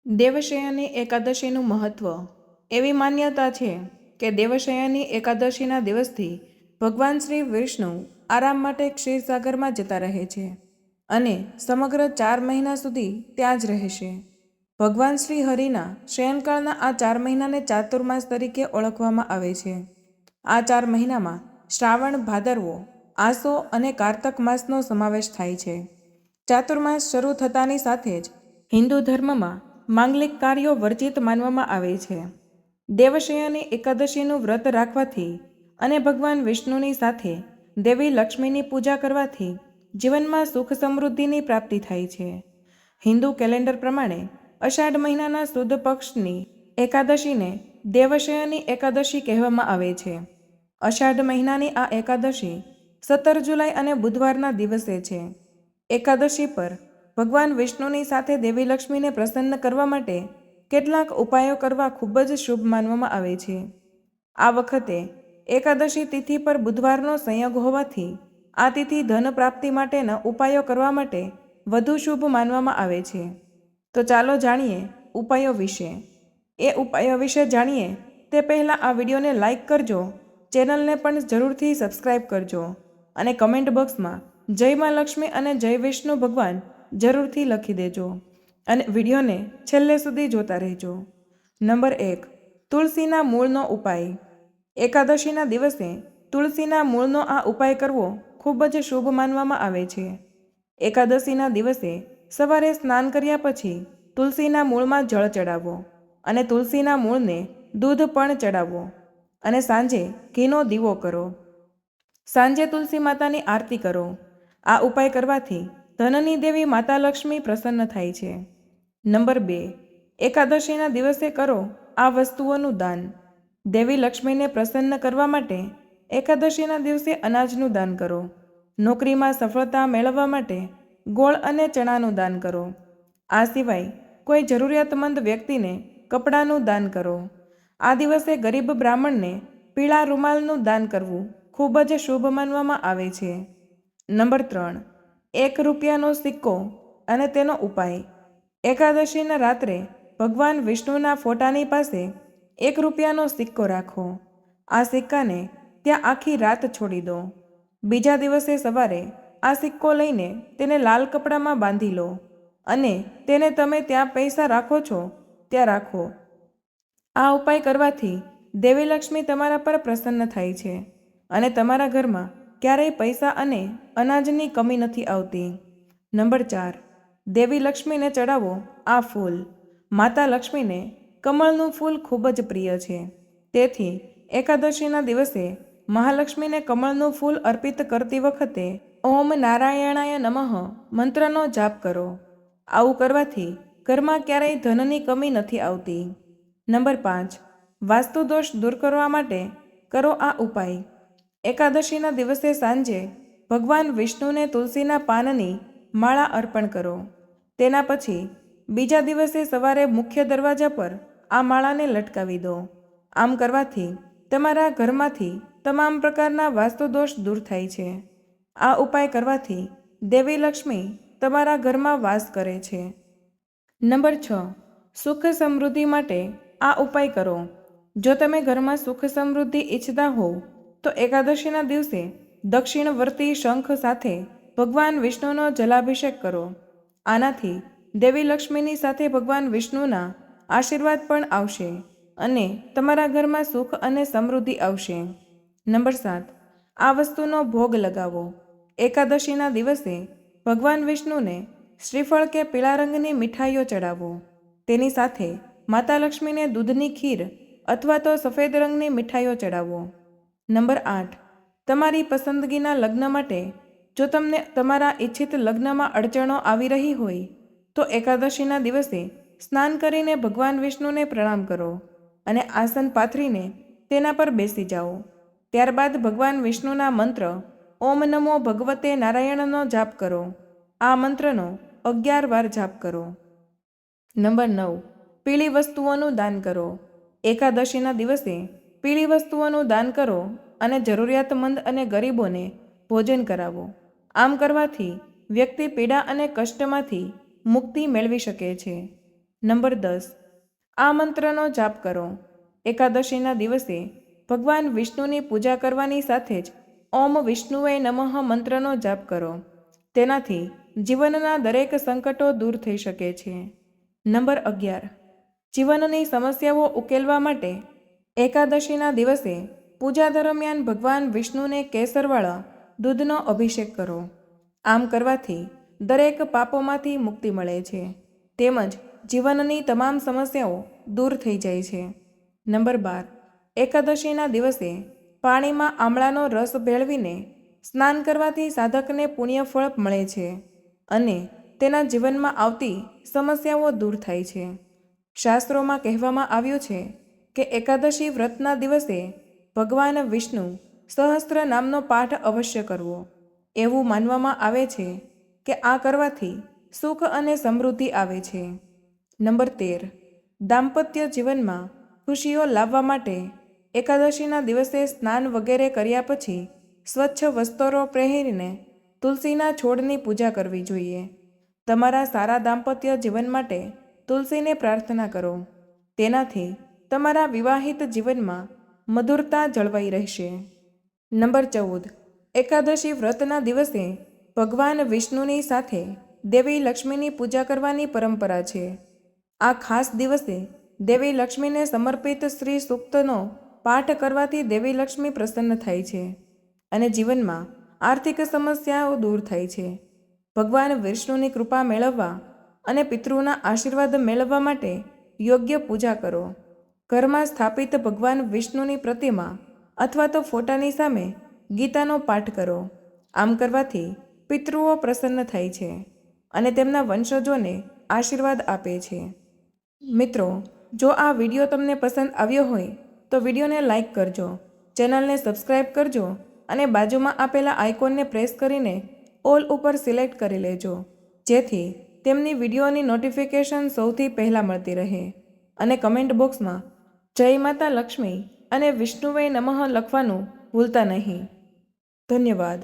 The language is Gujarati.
દેવશયની એકાદશીનું મહત્ત્વ. એવી માન્યતા છે કે દેવશયની એકાદશીના દિવસથી ભગવાન શ્રી વિષ્ણુ આરામ માટે ક્ષીરસાગરમાં જતા રહે છે અને સમગ્ર 4 મહિના સુધી ત્યાં જ રહેશે. ભગવાન શ્રી હરિના શયનકાળના આ 4 મહિનાને ચાતુર્માસ તરીકે ઓળખવામાં આવે છે. આ 4 મહિનામાં શ્રાવણ, ભાદરવો, આસો અને કારતક માસનો સમાવેશ થાય છે. ચાતુર્માસ શરૂ થતાની સાથે જ હિન્દુ ધર્મમાં માંગલિક કાર્યો વર્જિત માનવામાં આવે છે. દેવશયની એકાદશીનું વ્રત રાખવાથી અને ભગવાન વિષ્ણુની સાથે દેવી લક્ષ્મીની પૂજા કરવાથી જીવનમાં સુખ સમૃદ્ધિની પ્રાપ્તિ થાય છે. હિન્દુ કેલેન્ડર પ્રમાણે અષાઢ મહિનાના સુદ પક્ષની એકાદશીને દેવશયની એકાદશી કહેવામાં આવે છે. અષાઢ મહિનાની આ એકાદશી 17 જુલાઈ અને બુધવારના દિવસે છે. એકાદશી પર ભગવાન વિષ્ણુની સાથે દેવી લક્ષ્મીને પ્રસન્ન કરવા માટે કેટલાક ઉપાયો કરવા ખૂબ જ શુભ માનવામાં આવે છે. આ વખતે એકાદશી તિથિ પર બુધવારનો સંયોગ હોવાથી આ તિથિ ધન પ્રાપ્તિ માટેના ઉપાયો કરવા માટે વધુ શુભ માનવામાં આવે છે. તો ચાલો જાણીએ ઉપાયો વિશે. એ ઉપાયો વિશે જાણીએ તે પહેલાં આ વિડીયોને લાઈક કરજો, ચેનલને પણ જરૂરથી સબસ્ક્રાઈબ કરજો અને કમેન્ટ બોક્સમાં જય મા લક્ષ્મી અને જય વિષ્ણુ ભગવાન જરૂરથી લખી દેજો અને વિડીયોને છેલ્લે સુધી જોતા રહેજો. નંબર 1. તુલસીના મૂળનો ઉપાય. એકાદશીના દિવસે તુલસીના મૂળનો આ ઉપાય કરવો ખૂબ જ શુભ માનવામાં આવે છે. એકાદશીના દિવસે સવારે સ્નાન કર્યા પછી તુલસીના મૂળમાં જળ ચડાવો અને તુલસીના મૂળને દૂધ પણ ચડાવો અને સાંજે ઘીનો દીવો કરો. સાંજે તુલસી માતાની આરતી કરો. આ ઉપાય કરવાથી ધનની દેવી માતા લક્ષ્મી પ્રસન્ન થાય છે. નંબર 2. એકાદશીના દિવસે કરો આ વસ્તુઓનું દાન. દેવી લક્ષ્મીને પ્રસન્ન કરવા માટે એકાદશીના દિવસે અનાજનું દાન કરો. નોકરીમાં સફળતા મેળવવા માટે ગોળ અને ચણાનું દાન કરો. આ સિવાય કોઈ જરૂરિયાતમંદ વ્યક્તિને કપડાનું દાન કરો. આ દિવસે ગરીબ બ્રાહ્મણને પીળા રૂમાલનું દાન કરવું ખૂબ જ શુભ માનવામાં આવે છે. નંબર 3. 1 રૂપિયાનો સિક્કો અને તેનો ઉપાય. એકાદશીના રાત્રે ભગવાન વિષ્ણુના ફોટાની પાસે 1 રૂપિયાનો સિક્કો રાખો. આ સિક્કાને ત્યાં આખી રાત છોડી દો. બીજા દિવસે સવારે આ સિક્કો લઈને તેને લાલ કપડામાં બાંધી લો અને તેને તમે ત્યાં પૈસા રાખો છો ત્યાં રાખો. આ ઉપાય કરવાથી દેવી લક્ષ્મી તમારા પર પ્રસન્ન થાય છે અને તમારા ઘરમાં ક્યારેય પૈસા અને અનાજની કમી નથી આવતી. નંબર 4. દેવી લક્ષ્મીને ચડાવો આ ફૂલ. માતા લક્ષ્મીને કમળનું ફૂલ ખૂબ જ પ્રિય છે. તેથી એકાદશીના દિવસે મહાલક્ષ્મીને કમળનું ફૂલ અર્પિત કરતી વખતે ઓમ નારાયણાય નમઃ મંત્રનો જાપ કરો. આવું કરવાથી ઘરમાં ક્યારેય ધનની કમી નથી આવતી. નંબર 5. વાસ્તુ દોષ દૂર કરવા માટે કરો આ ઉપાય. એકાદશીના દિવસે સાંજે ભગવાન વિષ્ણુને તુલસીના પાનની માળા અર્પણ કરો. તેના પછી બીજા દિવસે સવારે મુખ્ય દરવાજા પર આ માળાને લટકાવી દો. આમ કરવાથી તમારા ઘરમાંથી તમામ પ્રકારના વાસ્તુ દોષ દૂર થાય છે. આ ઉપાય કરવાથી દેવી લક્ષ્મી તમારા ઘરમાં વાસ કરે છે. નંબર 6. સુખ સમૃદ્ધિ માટે આ ઉપાય કરો. જો તમે ઘરમાં સુખ સમૃદ્ધિ ઈચ્છતા હોવ તો એકાદશીના દિવસે દક્ષિણવર્તી શંખ સાથે ભગવાન વિષ્ણુનો જલાભિષેક કરો. આનાથી દેવી લક્ષ્મીની સાથે ભગવાન વિષ્ણુના આશીર્વાદ પણ આવશે અને તમારા ઘરમાં સુખ અને સમૃદ્ધિ આવશે. નંબર 7. આ વસ્તુનો ભોગ લગાવો. એકાદશીના દિવસે ભગવાન વિષ્ણુને શ્રીફળ કે પીળા રંગની મીઠાઈઓ ચડાવો. તેની સાથે માતા લક્ષ્મીને દૂધની ખીર અથવા તો સફેદ રંગની મીઠાઈઓ ચડાવો. નંબર 8. તમારી પસંદગીના લગ્ન માટે જો તમને તમારા ઈચ્છિત લગ્નમાં અડચણો આવી રહી હોય તો એકાદશીના દિવસે સ્નાન કરીને ભગવાન વિષ્ણુને પ્રણામ કરો અને આસન પાથરીને તેના પર બેસી જાઓ. ત્યારબાદ ભગવાન વિષ્ણુના મંત્ર ઓમ નમો ભગવતે નારાયણનો જાપ કરો. આ મંત્રનો 11 વાર જાપ કરો. નંબર 9. પીળી વસ્તુઓનું દાન કરો. એકાદશીના દિવસે પીળી વસ્તુઓનું દાન કરો અને જરૂરિયાતમંદ અને ગરીબોને ભોજન કરાવો. આમ કરવાથી વ્યક્તિ પીડા અને કષ્ટમાંથી મુક્તિ મેળવી શકે છે. નંબર 10, આ મંત્રનો જાપ કરો. એકાદશીના દિવસે ભગવાન વિષ્ણુની પૂજા કરવાની સાથે જ ઓમ વિષ્ણુવે નમઃ મંત્રનો જાપ કરો. તેનાથી જીવનના દરેક સંકટો દૂર થઈ શકે છે. નંબર 11, જીવનની સમસ્યાઓ ઉકેલવા માટે એકાદશીના દિવસે પૂજા દરમિયાન ભગવાન વિષ્ણુને કેસરવાળા દૂધનો અભિષેક કરો. આમ કરવાથી દરેક પાપોમાંથી મુક્તિ મળે છે તેમજ જીવનની તમામ સમસ્યાઓ દૂર થઈ જાય છે. નંબર 12, એકાદશીના દિવસે પાણીમાં આમળાનો રસ ભેળવીને સ્નાન કરવાથી સાધકને પુણ્યફળ મળે છે અને તેના જીવનમાં આવતી સમસ્યાઓ દૂર થાય છે. શાસ્ત્રોમાં કહેવામાં આવ્યું છે કે એકાદશી વ્રતના દિવસે ભગવાન વિષ્ણુ સહસ્ત્ર નામનો પાઠ અવશ્ય કરવો. એવું માનવામાં આવે છે કે આ કરવાથી સુખ અને સમૃદ્ધિ આવે છે. નંબર 13, દાંપત્ય જીવનમાં ખુશીઓ લાવવા માટે એકાદશીના દિવસે સ્નાન વગેરે કર્યા પછી સ્વચ્છ વસ્ત્રો પહેરીને તુલસીના છોડની પૂજા કરવી જોઈએ. તમારા સારા દાંપત્ય જીવન માટે તુલસીને પ્રાર્થના કરો. તેનાથી તમારા વિવાહિત જીવનમાં મધુરતા જળવાઈ રહેશે. નંબર 14, એકાદશી વ્રતના દિવસે ભગવાન વિષ્ણુની સાથે દેવી લક્ષ્મીની પૂજા કરવાની પરંપરા છે. આ ખાસ દિવસે દેવી લક્ષ્મીને સમર્પિત શ્રી સૂક્તનો પાઠ કરવાથી દેવી લક્ષ્મી પ્રસન્ન થાય છે અને જીવનમાં આર્થિક સમસ્યાઓ દૂર થાય છે. ભગવાન વિષ્ણુની કૃપા મેળવવા અને પિતૃના આશીર્વાદ મેળવવા માટે યોગ્ય પૂજા કરો. ઘરમાં સ્થાપિત ભગવાન વિષ્ણુની પ્રતિમા અથવા તો ફોટાની સામે ગીતાનો પાઠ કરો. આમ કરવાથી પિતૃઓ પ્રસન્ન થાય છે અને તેમના વંશજોને આશીર્વાદ આપે છે. મિત્રો, જો આ વિડીયો તમને પસંદ આવ્યો હોય તો વિડીયોને લાઈક કરજો, ચેનલને સબસ્ક્રાઈબ કરજો અને બાજુમાં આપેલા આઇકોનને પ્રેસ કરીને ઓલ ઉપર સિલેક્ટ કરી લેજો, જેથી તેમની વિડીયોની નોટિફિકેશન સૌથી પહેલાં મળતી રહે. અને કમેન્ટ બોક્સમાં જય માતા લક્ષ્મી અને વિષ્ણુવે નમઃ લખવાનું ભૂલતા નહીં. ધન્યવાદ.